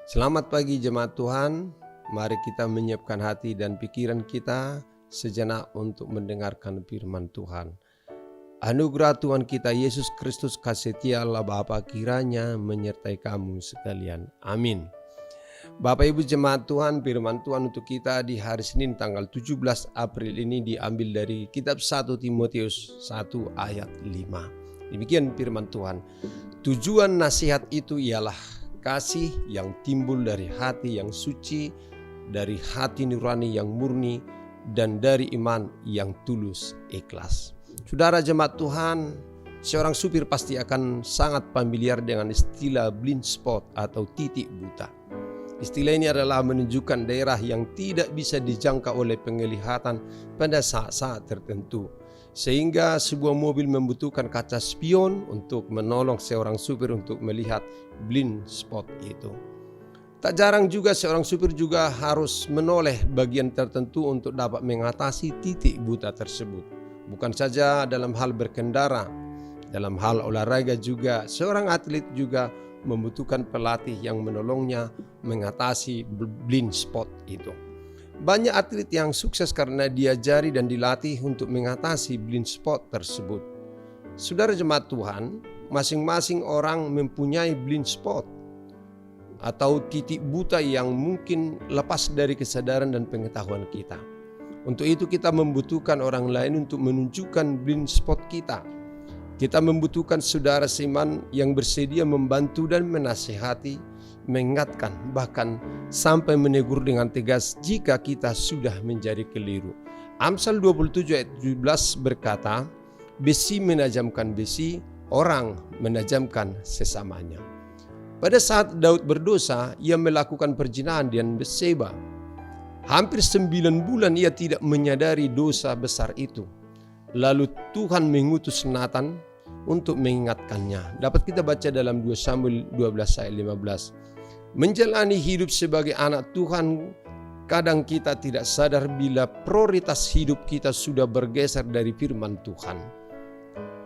Selamat pagi jemaat Tuhan, mari kita menyiapkan hati dan pikiran kita sejenak untuk mendengarkan firman Tuhan. Anugerah Tuhan kita Yesus Kristus, kasih setia Allah Bapa kiranya menyertai kamu sekalian. Amin. Bapak Ibu jemaat Tuhan, firman Tuhan untuk kita di hari Senin tanggal 17 April ini diambil dari kitab 1 Timotius 1 ayat 5. Demikian firman Tuhan. Tujuan nasihat itu ialah kasih yang timbul dari hati yang suci, dari hati nurani yang murni, dan dari iman yang tulus ikhlas. Saudara jemaat Tuhan, seorang supir pasti akan sangat familiar dengan istilah blind spot atau titik buta. Istilah ini adalah menunjukkan daerah yang tidak bisa dijangkau oleh penglihatan pada saat-saat tertentu. Sehingga sebuah mobil membutuhkan kaca spion untuk menolong seorang supir untuk melihat blind spot itu. Tak jarang juga seorang supir juga harus menoleh bagian tertentu untuk dapat mengatasi titik buta tersebut. Bukan saja dalam hal berkendara, dalam hal olahraga juga seorang atlet juga membutuhkan pelatih yang menolongnya mengatasi blind spot itu. Banyak atlet yang sukses karena diajari dan dilatih untuk mengatasi blind spot tersebut. Saudara jemaat Tuhan, masing-masing orang mempunyai blind spot atau titik buta yang mungkin lepas dari kesadaran dan pengetahuan kita. Untuk itu kita membutuhkan orang lain untuk menunjukkan blind spot kita. Kita membutuhkan saudara seiman yang bersedia membantu dan menasihati, mengingatkan, bahkan sampai menegur dengan tegas jika kita sudah menjadi keliru. Amsal 27 ayat 17 berkata, besi menajamkan besi, orang menajamkan sesamanya. Pada saat Daud berdosa, ia melakukan perzinahan dengan Batseba. Hampir 9 bulan ia tidak menyadari dosa besar itu. Lalu Tuhan mengutus Nathan untuk mengingatkannya. Dapat kita baca dalam 2 Samuel 12 ayat 15. Menjalani hidup sebagai anak Tuhan, kadang kita tidak sadar bila prioritas hidup kita sudah bergeser dari firman Tuhan.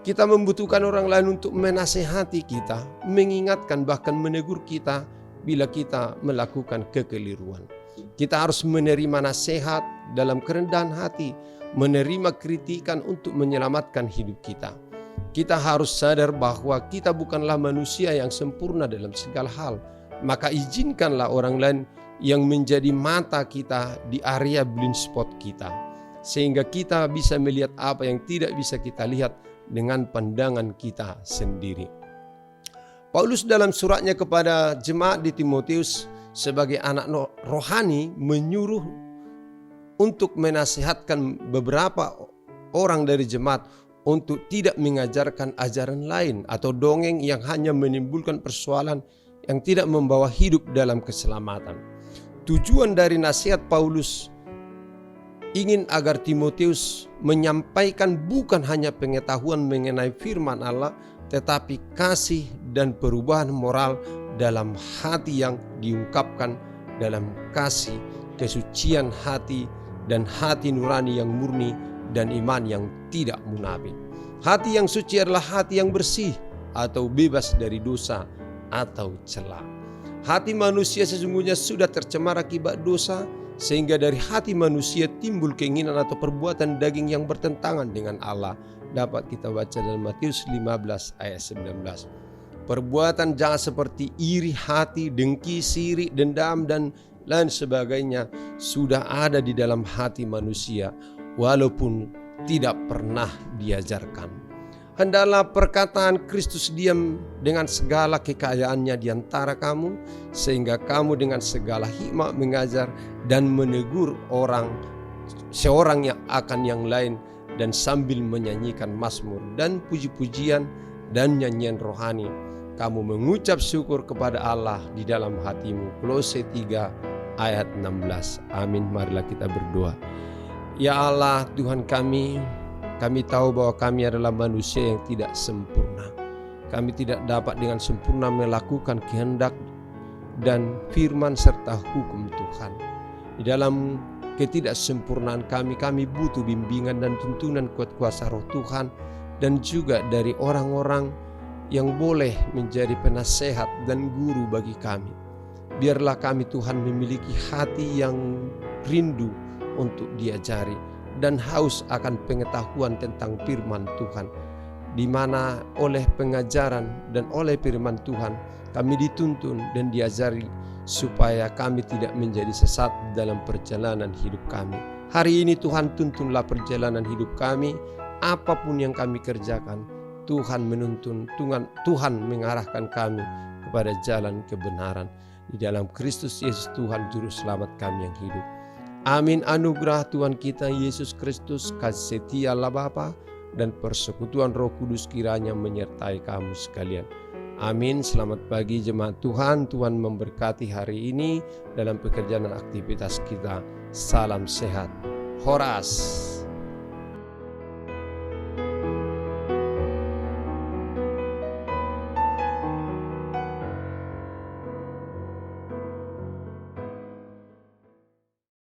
Kita membutuhkan orang lain untuk menasehati kita, mengingatkan bahkan menegur kita bila kita melakukan kekeliruan. Kita harus menerima nasihat dalam kerendahan hati, menerima kritikan untuk menyelamatkan hidup kita. Kita harus sadar bahwa kita bukanlah manusia yang sempurna dalam segala hal. Maka izinkanlah orang lain yang menjadi mata kita di area blind spot kita. Sehingga kita bisa melihat apa yang tidak bisa kita lihat dengan pandangan kita sendiri. Paulus dalam suratnya kepada jemaat di Timotius sebagai anak rohani menyuruh untuk menasihatkan beberapa orang dari jemaat untuk tidak mengajarkan ajaran lain atau dongeng yang hanya menimbulkan persoalan yang tidak membawa hidup dalam keselamatan. Tujuan dari nasihat Paulus ingin agar Timotius menyampaikan bukan hanya pengetahuan mengenai firman Allah, tetapi kasih dan perubahan moral dalam hati yang diungkapkan dalam kasih, kesucian hati, dan hati nurani yang murni dan iman yang tidak munafik. Hati yang suci adalah hati yang bersih atau bebas dari dosa atau cela. Hati manusia sesungguhnya sudah tercemar akibat dosa, sehingga dari hati manusia timbul keinginan atau perbuatan daging yang bertentangan dengan Allah. Dapat kita baca dalam Matius 15 ayat 19. Perbuatan jahat seperti iri hati, dengki, sirik, dendam, dan lain sebagainya sudah ada di dalam hati manusia, walaupun tidak pernah diajarkan. Hendaklah perkataan Kristus diam dengan segala kekayaannya di antara kamu, sehingga kamu dengan segala hikmat mengajar dan menegur seorang yang akan yang lain, dan sambil menyanyikan mazmur dan puji-pujian dan nyanyian rohani, kamu mengucap syukur kepada Allah di dalam hatimu. Kolose 3 ayat 16. Amin. Marilah kita berdoa. Ya Allah Tuhan kami tahu bahwa kami adalah manusia yang tidak sempurna. Kami tidak dapat dengan sempurna melakukan kehendak dan firman serta hukum Tuhan. Di dalam ketidaksempurnaan kami butuh bimbingan dan tuntunan kuat kuasa roh Tuhan, dan juga dari orang-orang yang boleh menjadi penasehat dan guru bagi kami. Biarlah kami Tuhan memiliki hati yang rindu untuk diajari dan haus akan pengetahuan tentang firman Tuhan, di mana oleh pengajaran dan oleh firman Tuhan kami dituntun dan diajari supaya kami tidak menjadi sesat dalam perjalanan hidup kami. Hari ini Tuhan, tuntunlah perjalanan hidup kami, apapun yang kami kerjakan, Tuhan menuntun, Tuhan mengarahkan kami kepada jalan kebenaran. Di dalam Kristus Yesus Tuhan Juru Selamat kami yang hidup. Amin. Anugerah Tuhan kita Yesus Kristus, kasih setia Allah Bapa, dan persekutuan Roh Kudus kiranya menyertai kamu sekalian. Amin. Selamat pagi jemaat Tuhan. Tuhan memberkati hari ini dalam pekerjaan dan aktivitas kita. Salam sehat. Horas.